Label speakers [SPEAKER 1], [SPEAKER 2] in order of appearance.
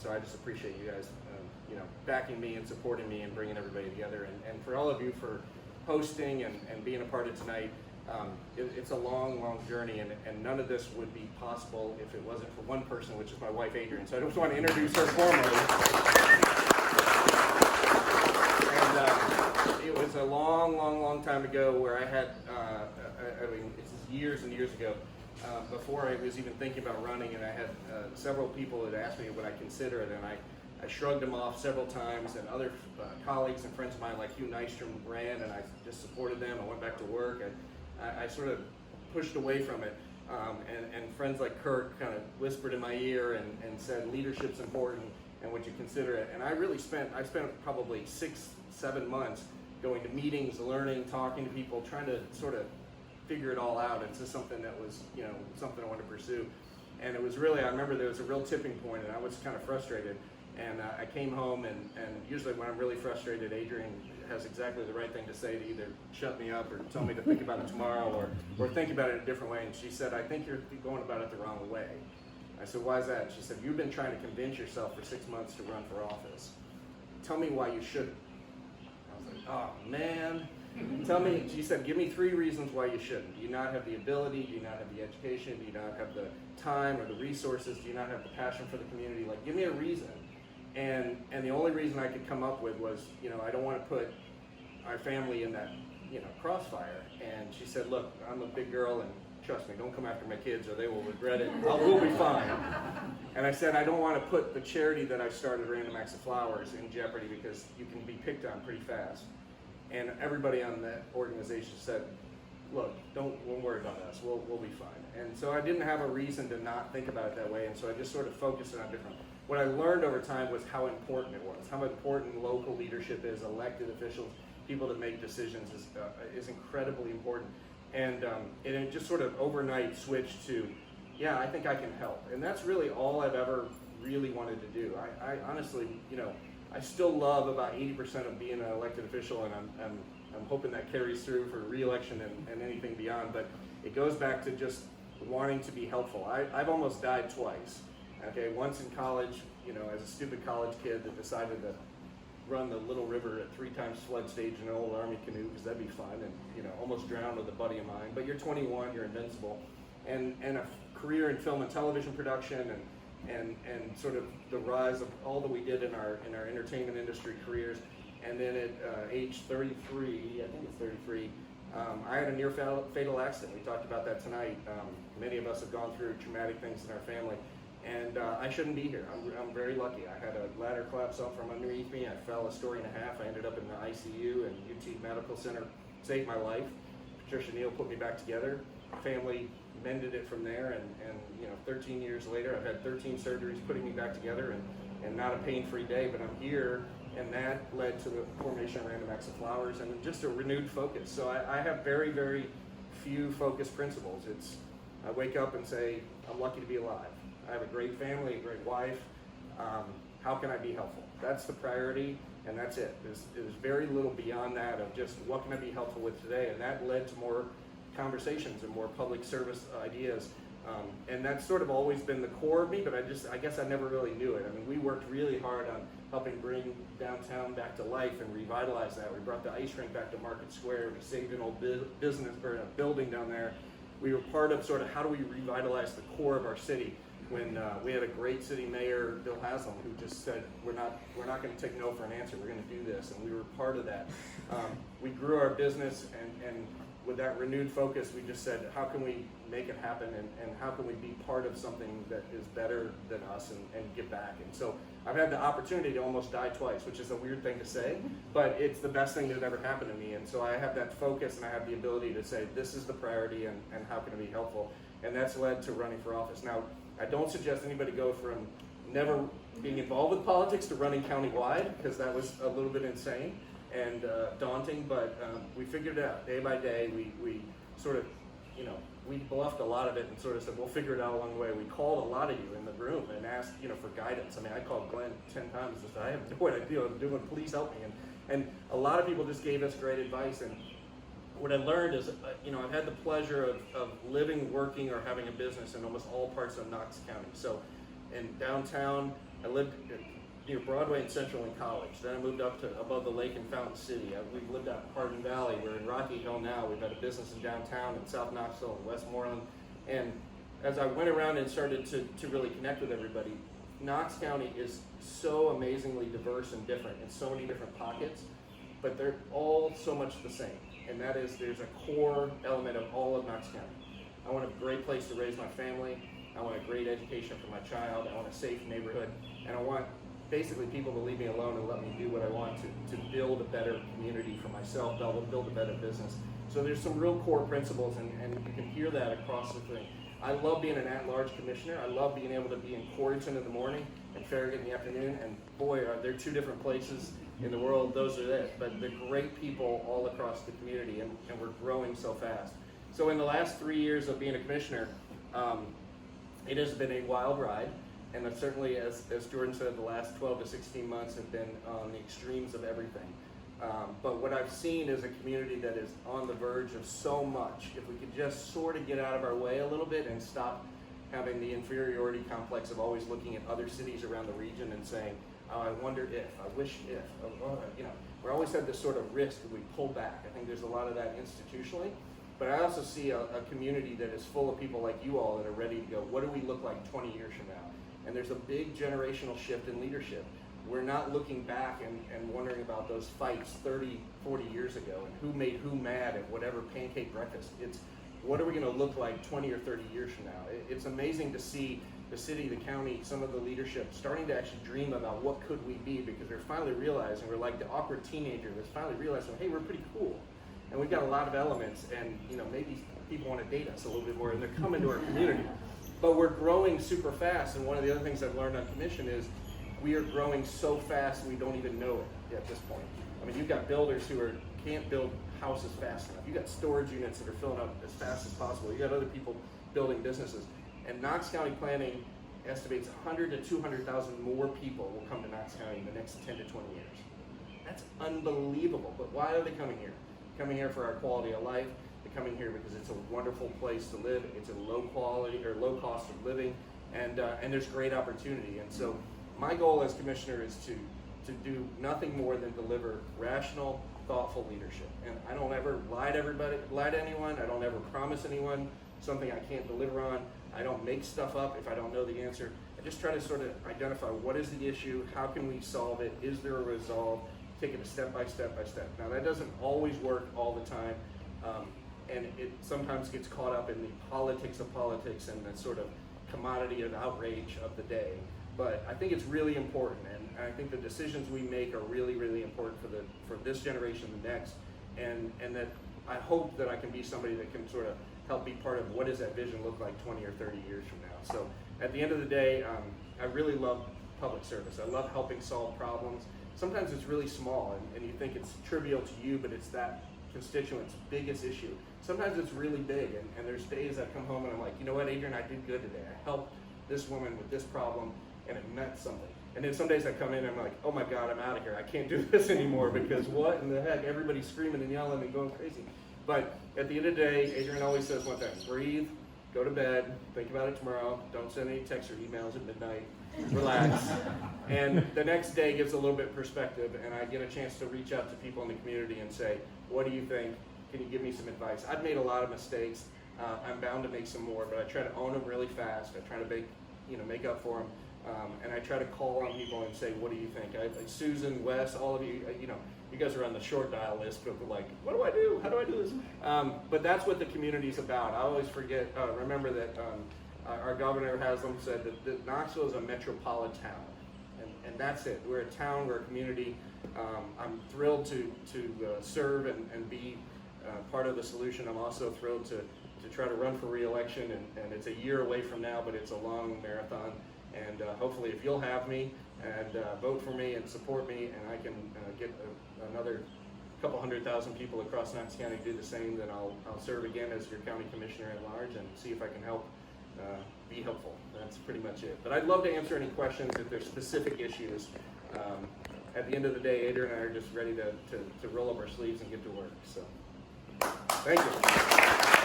[SPEAKER 1] so I just appreciate you guys, backing me and supporting me and bringing everybody together. And for all of you for hosting and being a part of tonight. It's a long, long journey, and none of this would be possible if it wasn't for one person, which is my wife, Adrienne. So I just want to introduce her formally. And it was a long, long, long time ago where I had, it's years and years ago, before I was even thinking about running, and I had several people that asked me would I consider it, and I shrugged them off several times, and other colleagues and friends of mine like Hugh Nystrom ran, and I just supported them. I went back to work. I sort of pushed away from it, and friends like Kirk kind of whispered in my ear and said leadership's important and would you consider it. And I spent probably 6-7 months going to meetings, learning, talking to people, trying to sort of figure it all out. It's just something that was, something I wanted to pursue. And it was really, I remember there was a real tipping point, and I was kind of frustrated. And I came home, and usually when I'm really frustrated, Adrienne has exactly the right thing to say to either shut me up or tell me to think about it tomorrow or think about it a different way. And she said, I think you're going about it the wrong way. I said, why is that? She said, you've been trying to convince yourself for 6 months to run for office. Tell me why you shouldn't. I was like, oh man. Tell me, she said, give me 3 reasons why you shouldn't. Do you not have the ability? Do you not have the education? Do you not have the time or the resources? Do you not have the passion for the community? Like, give me a reason. And the only reason I could come up with was, I don't want to put our family in that, crossfire. And she said, look, I'm a big girl, and trust me, don't come after my kids or they will regret it. We'll be fine. And I said, I don't want to put the charity that I started, Random Acts of Flowers, in jeopardy because you can be picked on pretty fast. And everybody on that organization said, look, don't worry about us. We'll be fine. And so I didn't have a reason to not think about it that way. And so I just sort of focused on different. What I learned over time was how important it was, how important local leadership is, elected officials, people that make decisions is incredibly important. And it just sort of overnight switched to, yeah, I think I can help. And that's really all I've ever really wanted to do. I honestly, I still love about 80% of being an elected official, and I'm hoping that carries through for re-election and anything beyond. But it goes back to just wanting to be helpful. I've almost died twice. Okay, once in college, as a stupid college kid that decided to run the Little River at 3 times flood stage in an old Army canoe because that'd be fun, and almost drowned with a buddy of mine. But you're 21, you're invincible, and a career in film and television production, and sort of the rise of all that we did in our entertainment industry careers. And then at age 33, I think it's 33, I had a near fatal accident. We talked about that tonight. Many of us have gone through traumatic things in our family. And I shouldn't be here. I'm very lucky. I had a ladder collapse out from underneath me. I fell a story and a half. I ended up in the ICU, and UT Medical Center saved my life. Patricia Neal put me back together. Family mended it from there, and 13 years later, I've had 13 surgeries putting me back together, and not a pain-free day, but I'm here, and that led to the formation of Random Acts of Flowers and just a renewed focus. So I have very, very few focus principles. I wake up and say, I'm lucky to be alive. I have a great family, a great wife. How can I be helpful? That's the priority, and that's it. There's very little beyond that of just what can I be helpful with today, and that led to more conversations and more public service ideas. And that's sort of always been the core of me, but I guess I never really knew it. I mean, we worked really hard on helping bring downtown back to life and revitalize that. We brought the ice rink back to Market Square. We saved an old business or a building down there. We were part of sort of how do we revitalize the core of our city. When we had a great city mayor, Bill Haslam, who just said, we're not going to take no for an answer, we're going to do this, and we were part of that. We grew our business, and with that renewed focus, we just said, how can we make it happen, and how can we be part of something that is better than us and give back? And so I've had the opportunity to almost die twice, which is a weird thing to say, but it's the best thing that ever happened to me. And so I have that focus, and I have the ability to say, this is the priority, and how can I be helpful? And that's led to running for office. Now, I don't suggest anybody go from never being involved with politics to running countywide, because that was a little bit insane and daunting, but we figured it out day by day. We sort of, we bluffed a lot of it and sort of said, we'll figure it out along the way. We called a lot of you in the room and asked, for guidance. I mean, I called Glenn 10 times and said, I have no idea what I'm doing, please help me. And a lot of people just gave us great advice. And what I learned is, I've had the pleasure of living, working, or having a business in almost all parts of Knox County. So in downtown, I lived near Broadway and Central in college. Then I moved up to above the lake in Fountain City. We've lived out in Hardin Valley. We're in Rocky Hill now. We've had a business in downtown in South Knoxville and Westmoreland. And as I went around and started to really connect with everybody, Knox County is so amazingly diverse and different in so many different pockets, but they're all so much the same. And that is, there's a core element of all of Knox County. I want a great place to raise my family. I want a great education for my child. I want a safe neighborhood. And I want basically people to leave me alone and let me do what I want to build a better community for myself, build a better business. So there's some real core principles, and you can hear that across the thing. I love being an at-large commissioner. I love being able to be in Corrigan in the morning and Farragut in the afternoon. And boy, are there two different places in the world. Those are it. But they're great people all across the community, and we're growing so fast. So in the last 3 years of being a commissioner, it has been a wild ride. And certainly, as Jordan said, the last 12 to 16 months have been on the extremes of everything. But what I've seen is a community that is on the verge of so much. If we could just sort of get out of our way a little bit and stop having the inferiority complex of always looking at other cities around the region and saying, oh, I wonder if, I wish if, we're always had this sort of risk that we pull back. I think there's a lot of that institutionally. But I also see a community that is full of people like you all that are ready to go, what do we look like 20 years from now? And there's a big generational shift in leadership. We're not looking back and wondering about those fights 30, 40 years ago and who made who mad at whatever pancake breakfast. It's what are we going to look like 20 or 30 years from now? It's amazing to see the city, the county, some of the leadership starting to actually dream about what could we be, because they're finally realizing, we're like the awkward teenager that's finally realizing, hey, we're pretty cool. And we've got a lot of elements, and maybe people want to date us a little bit more, and they're coming to our community. But we're growing super fast, and one of the other things I've learned on commission is we are growing so fast we don't even know it at this point. I mean, you've got builders who can't build houses fast enough. You've got storage units that are filling up as fast as possible. You've got other people building businesses. And Knox County Planning estimates 100 to 200,000 more people will come to Knox County in the next 10 to 20 years. That's unbelievable. But why are they coming here? Coming here for our quality of life. They're coming here because it's a wonderful place to live. It's a low quality or low cost of living, and there's great opportunity. And so my goal as commissioner is to do nothing more than deliver rational, thoughtful leadership. And I don't ever lie to anyone. I don't ever promise anyone something I can't deliver on. I don't make stuff up if I don't know the answer. I just try to sort of identify what is the issue, how can we solve it, is there a resolve, take it a step by step by step. Now that doesn't always work all the time, and it sometimes gets caught up in the politics of politics and the sort of commodity of outrage of the day. But I think it's really important, and I think the decisions we make are really, really important for this generation and the next, and that I hope that I can be somebody that can sort of help be part of what does that vision look like 20 or 30 years from now. So at the end of the day, I really love public service. I love helping solve problems. Sometimes it's really small, and you think it's trivial to you, but it's that constituent's biggest issue. Sometimes it's really big, and there's days I come home and I'm like, you know what, Adrian, I did good today. I helped this woman with this problem, and it meant something. And then some days I come in and I'm like, oh my God, I'm out of here. I can't do this anymore because what in the heck? Everybody's screaming and yelling and going crazy. But at the end of the day, Adrian always says one thing: breathe, go to bed, think about it tomorrow, don't send any texts or emails at midnight, relax. And the next day gives a little bit of perspective, and I get a chance to reach out to people in the community and say, what do you think? Can you give me some advice? I've made a lot of mistakes. I'm bound to make some more, but I try to own them really fast. I try to make up for them. And I try to call on people and say, what do you think? Susan, Wes, all of you, you guys are on the short dial list, but we're like, what do I do? How do I do this? But that's what the community's about. I always remember that our governor Haslam said that Knoxville is a metropolitan town. And that's it. We're a town, we're a community. I'm thrilled to serve and be part of the solution. I'm also thrilled to try to run for re-election, and it's a year away from now, but it's a long marathon. And hopefully if you'll have me and vote for me and support me, and I can get another couple 100,000 people across Knox County do the same, then I'll serve again as your county commissioner at large and see if I can help be helpful. That's pretty much it. But I'd love to answer any questions if there's specific issues. At the end of the day, Adrian and I are just ready to roll up our sleeves and get to work. So, thank you.